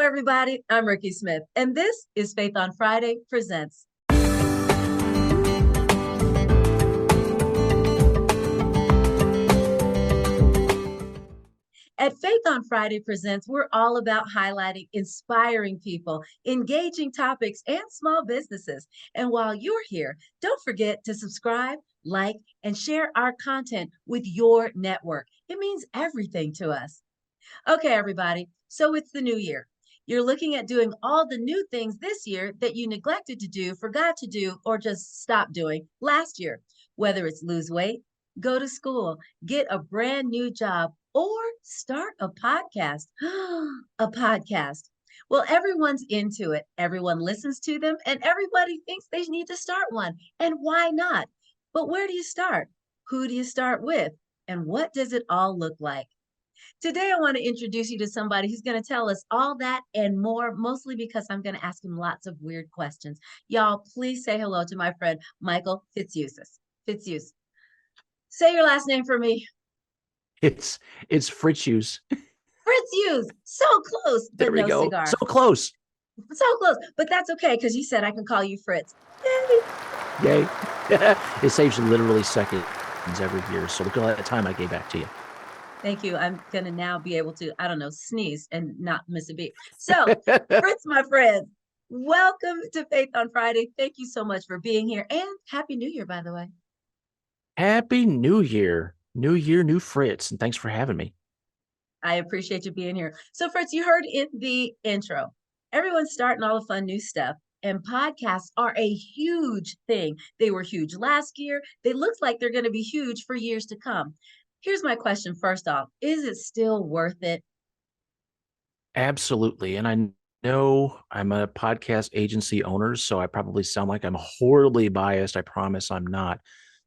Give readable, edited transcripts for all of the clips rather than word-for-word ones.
everybody. I'm Rikki Smith, and this is Faith on Friday Presents. At Faith on Friday Presents, we're all about highlighting inspiring people, engaging topics, and small businesses. And while you're here, don't forget to subscribe, like, and share our content with your network. It means everything to us. Okay, everybody. So it's the new year. You're looking at doing all the new things this year that you neglected to do, forgot to do, or just stopped doing last year. Whether it's lose weight, go to school, get a brand new job, or start a podcast. A podcast. Well, everyone's into it. Everyone listens to them, and everybody thinks they need to start one. And why not? But where do you start? Who do you start with? And what does it all look like? Today, I want to introduce you to somebody who's going to tell us all that and more, mostly because I'm going to ask him lots of weird questions. Y'all, please say hello to my friend, Michael Fritzius. Fritzius. Say your last name for me. It's Fritzius. Fritzius. So close, but There we no go. cigar. So close. So close, but that's okay because you said I can call you Fritz. Yay. Yay. It saves literally seconds every year. So look at all that time I gave back to you. Thank you. I'm going to now be able to, I don't know, sneeze and not miss a beat. So, Fritz, my friend, welcome to Faith on Friday. Thank you so much for being here. And Happy New Year, by the way. Happy New Year. New Year, new Fritz. And thanks for having me. I appreciate you being here. So, Fritz, you heard in the intro, everyone's starting all the fun new stuff. And podcasts are a huge thing. They were huge last year. They look like they're going to be huge for years to come. Here's my question first off. Is it still worth it? Absolutely. And I know I'm a podcast agency owner, so I probably sound like I'm horribly biased. I promise I'm not.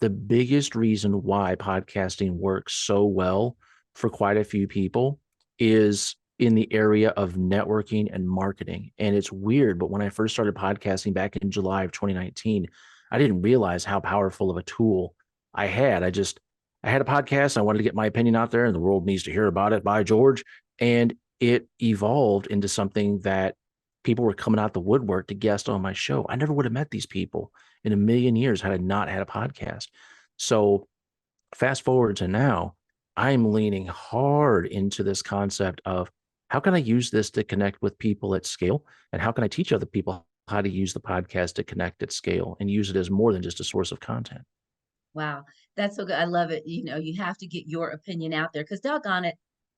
The biggest reason why podcasting works so well for quite a few people is in the area of networking and marketing. And it's weird, but when I first started podcasting back in July of 2019, I didn't realize how powerful of a tool I had. I had a podcast. I wanted to get my opinion out there and the world needs to hear about it by George. And it evolved into something that people were coming out the woodwork to guest on my show. I never would have met these people in a million years had I not had a podcast. So fast forward to now, I'm leaning hard into this concept of how can I use this to connect with people at scale? And how can I teach other people how to use the podcast to connect at scale and use it as more than just a source of content? Wow, that's so good. I love it. You have to get your opinion out there because doggone it,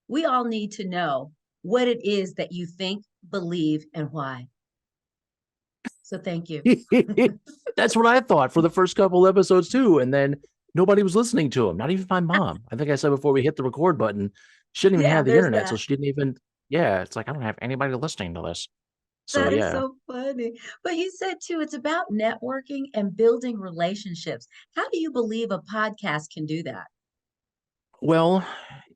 we all need to know what it is that you think, believe, and why. So thank you. That's what I thought for the first couple episodes too. And then nobody was listening to them, not even my mom. I think I said before we hit the record button, she didn't even Yeah, have the there's internet. that. So she didn't even, it's like, I don't have anybody listening to this. So That is yeah. so funny. But you said too, it's about networking and building relationships. How do you believe a podcast can do that? Well,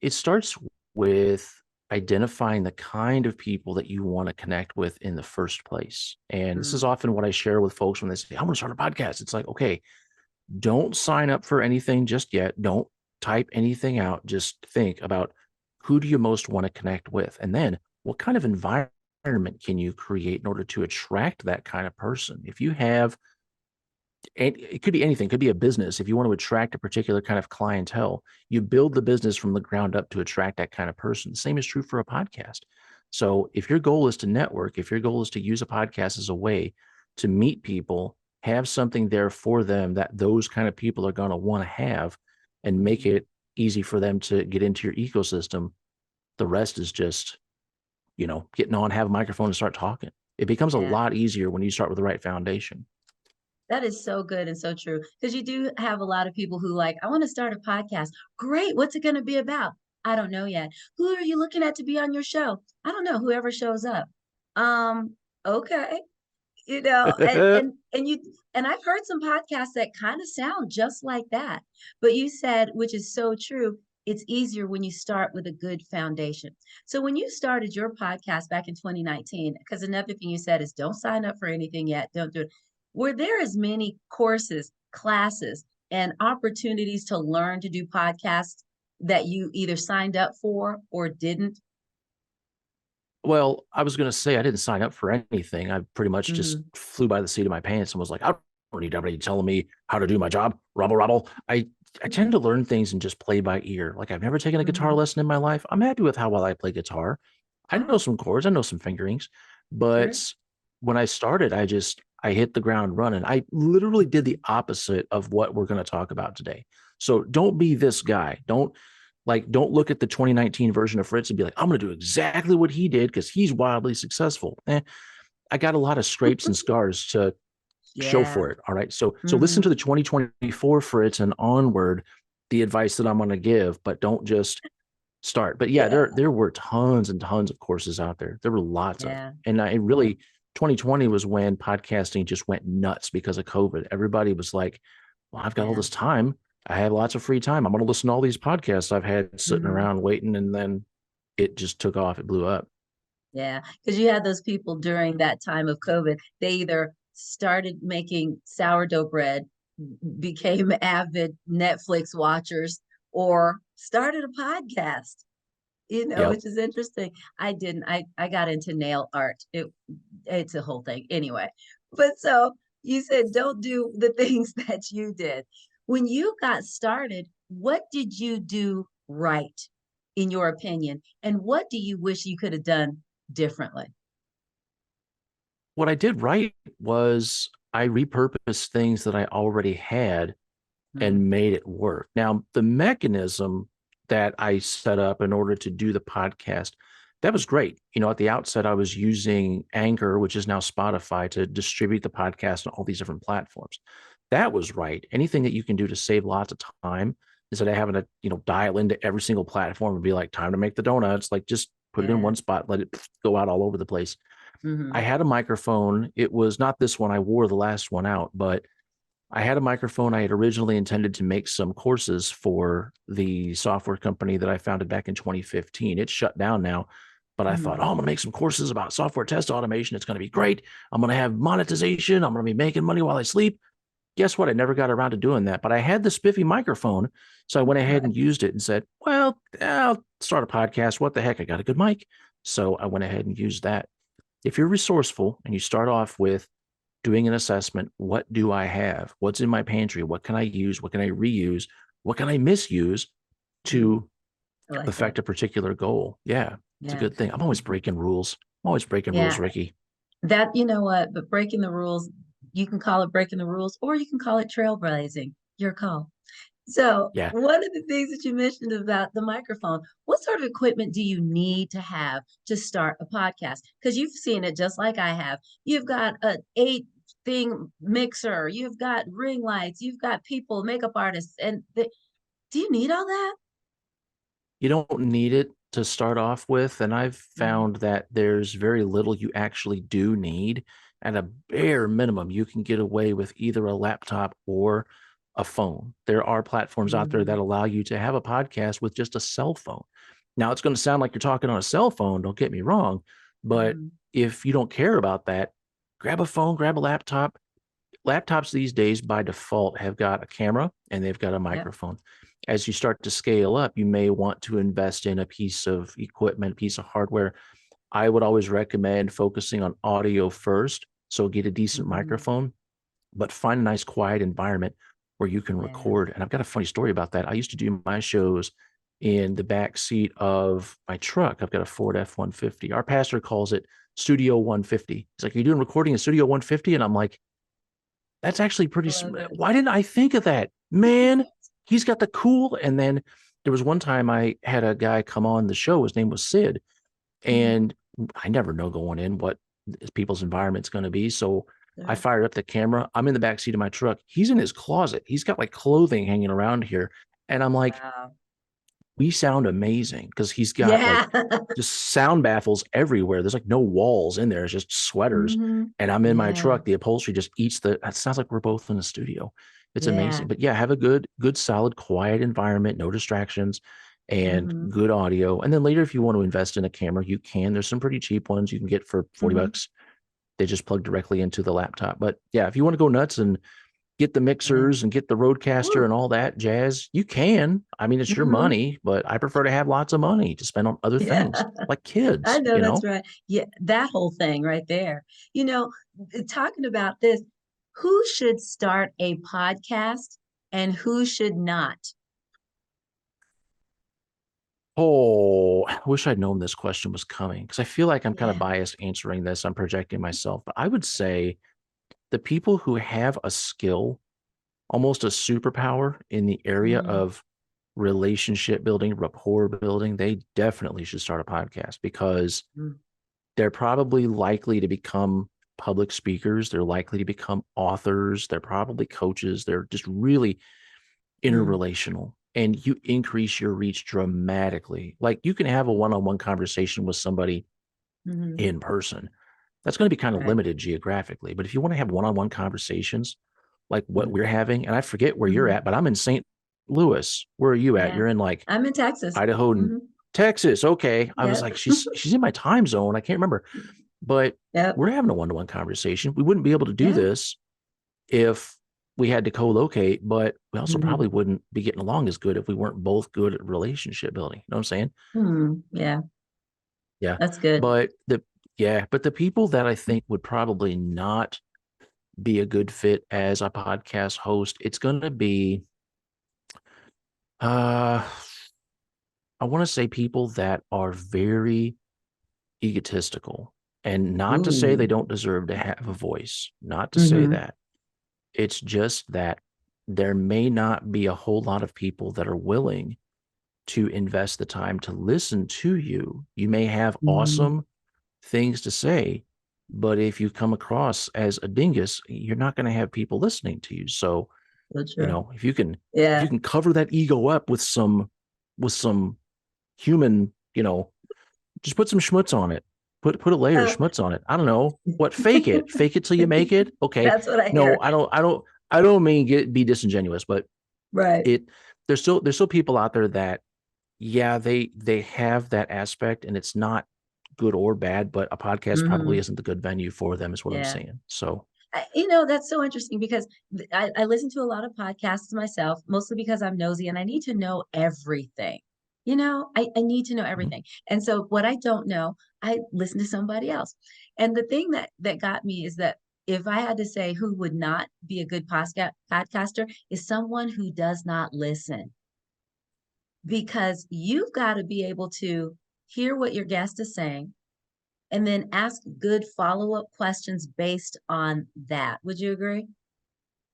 it starts with identifying the kind of people that you want to connect with in the first place. And this is Mm, often what I share with folks when they say, I want to start a podcast. It's like, okay, don't sign up for anything just yet. Don't type anything out. Just think about who do you most want to connect with? And then what kind of environment can you create in order to attract that kind of person? If you have, and it could be anything, it could be a business. If you want to attract a particular kind of clientele, you build the business from the ground up to attract that kind of person. The same is true for a podcast. So if your goal is to network, if your goal is to use a podcast as a way to meet people, have something there for them that those kind of people are going to want to have and make it easy for them to get into your ecosystem, the rest is just, getting on, have a microphone and start talking. It becomes a yeah. lot easier when you start with the right foundation. That is so good and so true. Because you do have a lot of people who like, I want to start a podcast. Great. What's it going to be about? I don't know yet. Who are you looking at to be on your show? I don't know. Whoever shows up. Um, okay. And I've heard some podcasts that kind of sound just like that. But you said, which is so true, it's easier when you start with a good foundation. So when you started your podcast back in 2019, because another thing you said is don't sign up for anything yet, don't do it. Were there as many courses, classes, and opportunities to learn to do podcasts that you either signed up for or didn't? Well, I was going to say I didn't sign up for anything. I pretty much just Hmm. flew by the seat of my pants and was like, I don't need anybody telling me how to do my job. Rubble, rubble. I tend to learn things and just play by ear. Like I've never taken a guitar Hmm. lesson in my life. I'm happy with how well I play guitar. I know Oh, some chords, I know some fingerings, sure. but when I started, I hit the ground running. I literally did the opposite of what we're going to talk about today. So don't be this guy. Don't look at the 2019 version of Fritz and be like, I'm going to do exactly what he did because he's wildly successful. I got a lot of scrapes and scars to show Yeah. for it. All right. So listen Hmm. to the 2024 Fritz and onward, the advice that I'm going to give, but don't just start. But yeah, Yeah. there were tons and tons of courses out there. There were lots of them. Yeah. And I really 2020 was when podcasting just went nuts because of COVID. Everybody was like, well, I've got all Yeah. this time. I have lots of free time. I'm going to listen to all these podcasts I've had sitting Hmm. around waiting. And then it just took off. It blew up. Yeah. Because you had those people during that time of COVID, they either started making sourdough bread, became avid Netflix watchers, or started a podcast, Yep. which is interesting. I didn't. I got into nail art. It's a whole thing anyway. But so you said don't do the things that you did. When you got started, what did you do right in your opinion? And what do you wish you could have done differently? What I did right was I repurposed things that I already had Mm, and made it work. Now, the mechanism that I set up in order to do the podcast, that was great. At the outset, I was using Anchor, which is now Spotify, to distribute the podcast on all these different platforms. That was right. Anything that you can do to save lots of time instead of having to, dial into every single platform and be like, time to make the donuts, like just put it in yeah. one spot, let it go out all over the place. I Hmm. had a microphone. It was not this one. I wore the last one out, but I had a microphone. I had originally intended to make some courses for the software company that I founded back in 2015. It's shut down now, but I thought, oh, Hmm. I'm going to make some courses about software test automation. It's going to be great. I'm going to have monetization. I'm going to be making money while I sleep. Guess what? I never got around to doing that, but I had the spiffy microphone. So I went ahead Right. and used it and said, well, I'll start a podcast. What the heck? I got a good mic. So I went ahead and used that. If you're resourceful and you start off with doing an assessment, what do I have? What's in my pantry? What can I use? What can I reuse? What can I misuse Hmm. to I like that. affect a particular goal? Yeah, it's a Yeah. good thing. I'm always breaking rules. I'm always breaking rules, Yeah. Rikki. That, you know what, but breaking the rules, you can call it breaking the rules, or you can call it trailblazing. Your call. So, Yeah. one of the things that you mentioned about the microphone, what sort of equipment do you need to have to start a podcast? Because you've seen it just like I have. You've got a eight thing mixer, you've got ring lights, you've got people, makeup artists, and do you need all that? You don't need it to start off with. And I've Mm, found that there's very little you actually do need. At a bare minimum, you can get away with either a laptop or a phone. There are platforms out there mhm, that allow you to have a podcast with just a cell phone. Now, it's going to sound like you're talking on a cell phone, don't get me wrong. But mhm. if you don't care about that, grab a phone, grab a laptop. Laptops these days by default have got a camera and they've got a Yep. microphone. As you start to scale up, you may want to invest in a piece of equipment, piece of hardware. I would always recommend focusing on audio first. So get a decent Mhm. microphone, but find a nice quiet environment where you can Yeah. record. And I've got a funny story about that. I used to do my shows in the back seat of my truck. I've got a Ford F-150. Our pastor calls it Studio 150. He's like, "Are you doing recording in Studio 150?" And I'm like, that's actually I pretty love smart. it. Why didn't I think of that? Man, he's got the cool. And then there was one time I had a guy come on the show. His name was Sid. Mhm. And I never know going in what people's environment's going to be. So I Sure. fired up the camera. I'm in the back seat of my truck. He's in his closet. He's got like clothing hanging around here. And I'm like, Wow. we sound amazing because he's got like Yeah. just sound baffles everywhere. There's like no walls in there. It's just sweaters. Hmm. And I'm in my Yeah. truck. The upholstery just eats the, it sounds like we're both in the studio. It's Yeah. amazing. But yeah, have a good, solid, quiet environment, no distractions and Hmm. good audio. And then later, if you want to invest in a camera, you can. There's some pretty cheap ones you can get for 40 Hmm. bucks. They just plug directly into the laptop. But yeah, if you want to go nuts and get the Yeah. mixers and get the roadcaster Woo. and all that jazz. You can. I mean, it's your Hmm. money, but I prefer to have lots of money to spend on other Yeah. things like I kids, know that's right. Yeah, that whole thing right there. You know, talking about this, who should start a podcast and who should not? Oh, I wish I'd known this question was coming because I feel like I'm kind of Yeah. biased answering this. I'm projecting myself, but I would say the people who have a skill, almost a superpower in the area Mm, of relationship building, rapport building, they definitely should start a podcast because mm, they're probably likely to become public speakers. They're likely to become authors. They're probably coaches. They're just really mm, interrelational and you increase your reach dramatically. Like you can have a one on one conversation with somebody mhm. in person. That's going to be kind of Right. limited geographically. But if you want to have one on one conversations like what Mm, we're having, and I forget where you're mhm. at, but I'm in St. Louis. Where are you at? Yeah. You're in like I'm in Texas. Idaho and Hmm. Texas. Okay. I was Yep. like, she's in my time zone. I can't remember. But Yep. we're having a one to one conversation. We wouldn't be able to do Yeah. this if we had to co-locate, but we also Hmm. probably wouldn't be getting along as good if we weren't both good at relationship building. You know what I'm saying? Hmm. Yeah. Yeah. That's good. But the people that I think would probably not be a good fit as a podcast host, it's gonna be uh I want to say people that are very egotistical. And not to say they Ooh. don't deserve to have a voice, not to say Hmm. that. It's just that there may not be a whole lot of people that are willing to invest the time to listen to you. You may have Hmm. awesome things to say, but if you come across as a dingus, you're not going to have people listening to you. So, So true. if Yeah. you can cover that ego up with some human, just put some schmutz on it. Put a layer of Uh, schmutz on it. I don't know. What fake it? Fake it till you make it? Okay. That's what I No, hear. I don't mean be disingenuous, but Right. it there's still people out there that yeah, they have that aspect and it's not good or bad, but a podcast probably Hmm. isn't the good venue for them, is what I'm Yeah. saying. So That's so interesting because I listen to a lot of podcasts myself, mostly because I'm nosy and I need to know everything. I need to know mhm. everything. And so what I don't know, I listen to somebody else. And the thing that got me is that if I had to say who would not be a good podcaster is someone who does not listen because you've got to be able to hear what your guest is saying and then ask good follow-up questions based on that. Would you agree?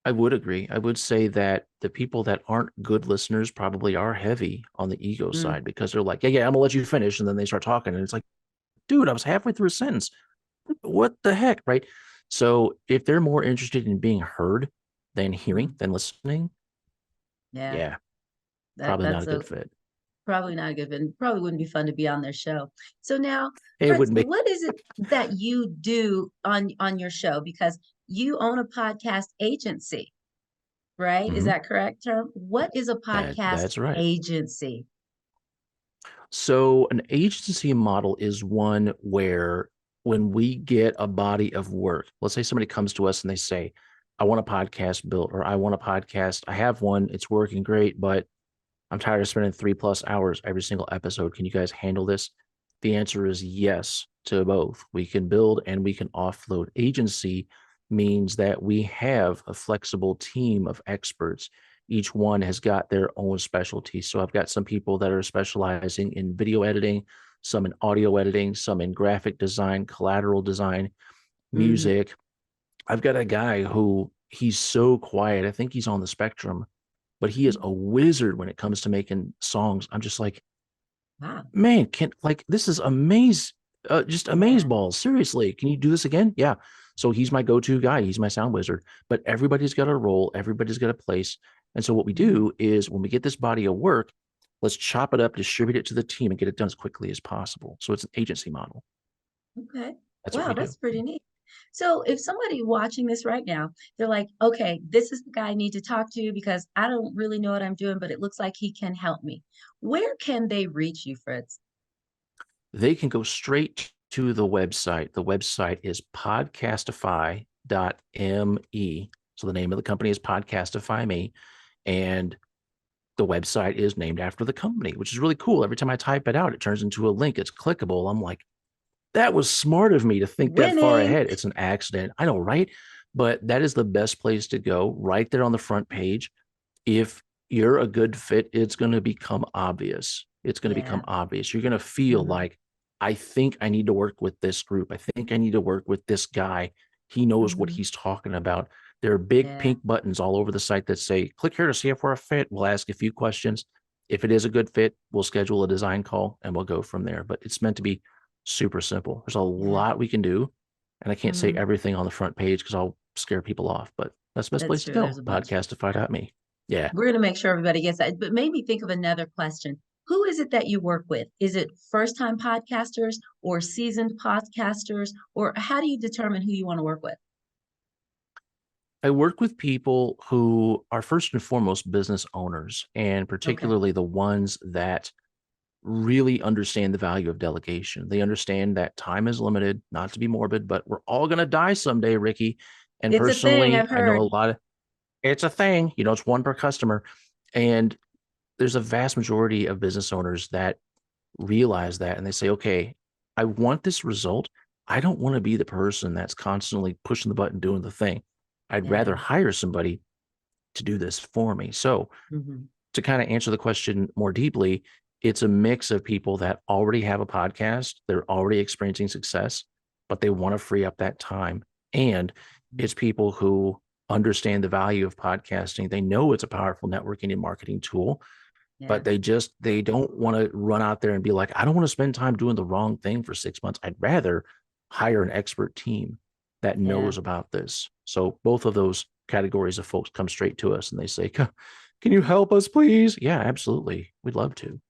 I would agree. I would say that the people that aren't good listeners probably are heavy on the ego Mm, side because they're like, yeah, I'm gonna let you finish. And then they start talking. And it's like, dude, I was halfway through a sentence. What the heck? Right. So if they're more interested in being heard than hearing, mm, than listening, yeah, yeah, that probably not that's a a good fit. probably not a good fit. Probably wouldn't be fun to be on their show. So now, It Fritz, wouldn't be what is it that you do on your show? Because you own a podcast agency, right? Is Mhm. that correct term? What is a podcast That's right. agency? So an agency model is one where when we get a body of work, let's say somebody comes to us and they say, I want a podcast built, or I want a podcast. I have one, it's working great, but I'm tired of spending 3+ hours every single episode. Can you guys handle this? The answer is yes to both. We can build and we can offload. Agency means that we have a flexible team of experts. Each one has got their own specialty. So I've got some people that are specializing in video editing, some in audio editing, some in graphic design, collateral design, Mm, music. I've got a guy who he's so quiet. I think he's on the spectrum, but he is a wizard when it comes to making songs. I'm just like, wow. man, can like this is just amaze Yeah. balls. Seriously, can you do this again? Yeah. So he's my go-to guy. He's my sound wizard. But everybody's got a role. Everybody's got a place. And so what we Mhm. do is when we get this body of work, let's chop it up, distribute it to the team, and get it done as quickly as possible. So it's an agency model. Okay. That's what Wow, we do. that's pretty neat. So if somebody watching this right now, they're like, okay, this is the guy I need to talk to because I don't really know what I'm doing, but it looks like he can help me. Where can they reach you, Fritz? They can go straight to the website. The website is podcastify.me. So the name of the company is Podcastify Me, and the website is named after the company, which is really cool. Every time I type it out, it turns into a link. It's clickable. I'm like, that was smart of me to think that far Winning. ahead. It's an accident. I know, right? But that is the best place to go, right there on the front page. If you're a good fit, it's going to become obvious. It's going to become Yeah. obvious. You're going to feel Hmm. like, I think I need to work with this group. I think I need to work with this guy. He knows what Hmm. he's talking about. There are big Yeah. pink buttons all over the site that say, click here to see if we're a fit. We'll ask a few questions. If it is a good fit, we'll schedule a design call and we'll go from there. But it's meant to be super simple. There's a Yeah. lot we can do. And I can't say Hmm. everything on the front page because I'll scare people off, but that's the best That's place to true. There's go. a bunch. Podcastify.me. Yeah. We're going to make sure everybody gets that. But made me think of another question. Who is it that you work with? Is it first time podcasters or seasoned podcasters? Or how do you determine who you want to work with? I work with people who are first and foremost business owners, and Okay. particularly the ones that really understand the value of delegation. They understand that time is limited, not to be morbid, but we're all going to die someday, Rikki. And It's a thing, personally, I've I know heard. a lot of it's a thing, it's one per customer. And there's a vast majority of business owners that realize that and they say, okay, I want this result. I don't want to be the person that's constantly pushing the button, doing the thing. I'd rather Yeah. hire somebody to do this for me. So, Hmm. to kind of answer the question more deeply, it's a mix of people that already have a podcast, they're already experiencing success, but they want to free up that time. And it's people who understand the value of podcasting. They know it's a powerful networking and marketing tool, Yeah. but they don't want to run out there and be like, I don't want to spend time doing the wrong thing for 6 months. I'd rather hire an expert team that Yeah. knows about this. So both of those categories of folks come straight to us and they say, can you help us, please? Yeah, absolutely. We'd love to.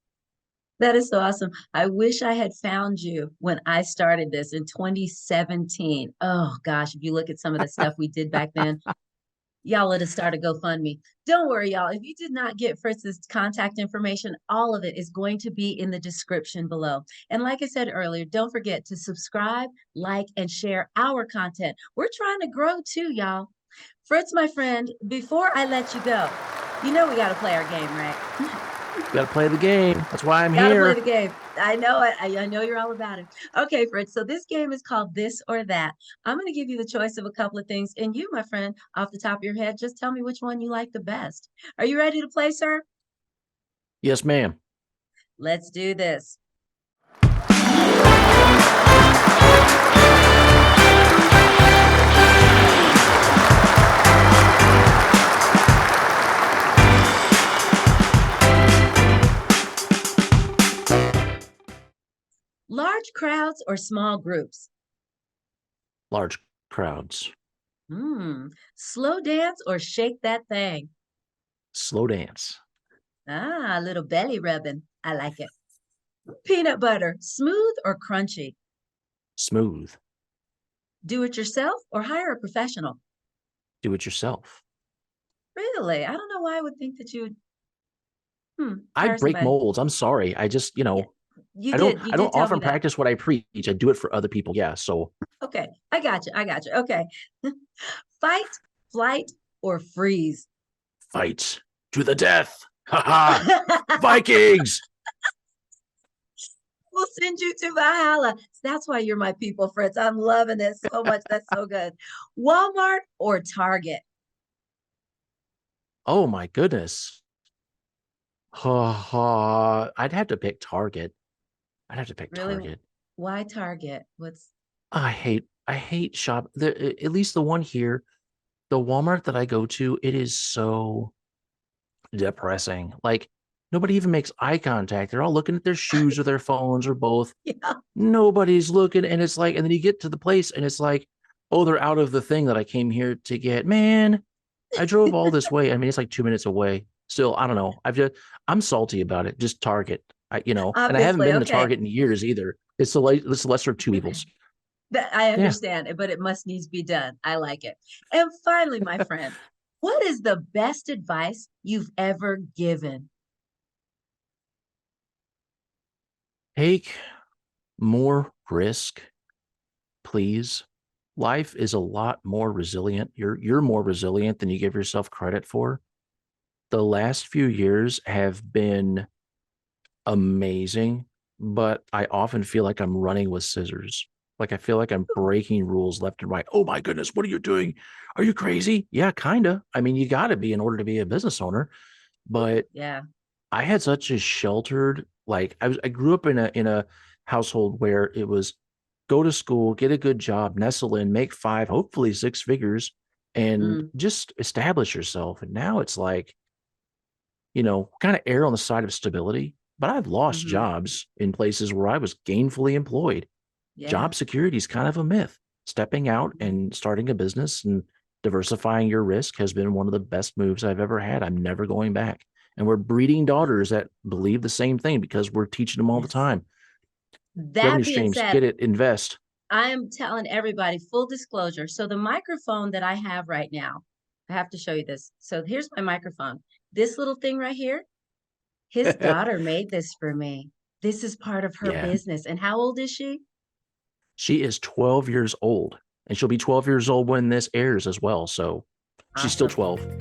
That is so awesome. I wish I had found you when I started this in 2017. Oh gosh, if you look at some of the stuff we did back then, y'all would have started GoFundMe. Don't worry, y'all. If you did not get Fritz's contact information, all of it is going to be in the description below. And like I said earlier, don't forget to subscribe, like, and share our content. We're trying to grow too, y'all. Fritz, my friend, before I let you go, you know we got to play our game, right? Got to play the game. That's why I'm Got to play the here. game. I know it. I know you're all about it. Okay, Fritz. So this game is called This or That. I'm going to give you the choice of a couple of things. And you, my friend, off the top of your head, just tell me which one you like the best. Are you ready to play, sir? Yes, ma'am. Let's do this. Large crowds or small groups? Large crowds. Slow dance or shake that thing? Slow dance. Ah, a little belly rubbing. I like it. Peanut butter, smooth or crunchy? Smooth. Do it yourself or hire a professional? Do it yourself. Really? I don't know why I would think that you would I hire break somebody. molds. I'm sorry. I just, Yeah, you I don't did. You I don't did tell me often that. practice what I preach. I do it for other people. Yeah. So Okay, I got you. I got you. Okay. Fight, flight, or freeze. fight to the death. Ha ha. We'll Vikings. send you to Valhalla. That's why you're my people, Fritz. I'm loving it so much. That's so good. Walmart or Target? Oh my goodness. Ha ha. I'd have to pick Target. I'd have to pick Really? Target. Why Target? What's I hate shop. At least the one here, the Walmart that I go to, it is so depressing. Like nobody even makes eye contact. They're all looking at their shoes or their phones or both. yeah. Nobody's looking, and it's like, and then you get to the place, and it's like, oh, they're out of the thing that I came here to get. Man, I drove all this way. I mean, it's like 2 minutes away. Still, I don't know. I'm salty about it. Just Target, and I haven't Obviously, been to okay. Target in years either. It's the lesser of two evils. That I Yeah. understand it, but it must needs be done. I like it. And finally, my friend, what is the best advice you've ever given? Take more risk, please. Life is a lot more resilient. You're more resilient than you give yourself credit for. The last few years have been amazing, but I often feel like I'm running with scissors. Like I feel like I'm breaking rules left and right. Oh my goodness, what are you doing? Are you crazy? Yeah, kind of. I mean, you got to be in order to be a business owner. But Yeah. I had such a sheltered, like I grew up in a household where it was go to school, get a good job, nestle in, make five, hopefully six figures, and Mm, just establish yourself. And now it's like, kind of err on the side of stability. But I've lost hmm. jobs in places where I was gainfully employed. Yeah. Job security is kind of a myth. Stepping out Mhm. and starting a business and diversifying your risk has been one of the best moves I've ever had. I'm never going back. And we're breeding daughters that believe the same thing because we're teaching them all the Yes. time. That Revenue being streams, said, get it, invest. I am telling everybody full disclosure. So the microphone that I have right now, I have to show you this. So here's my microphone. This little thing right here, his daughter made this for me. This is part of her Yeah. business. And how old is she? She is 12 years old and she'll be 12 years old when this airs as well. So she's still Awesome. 12 today.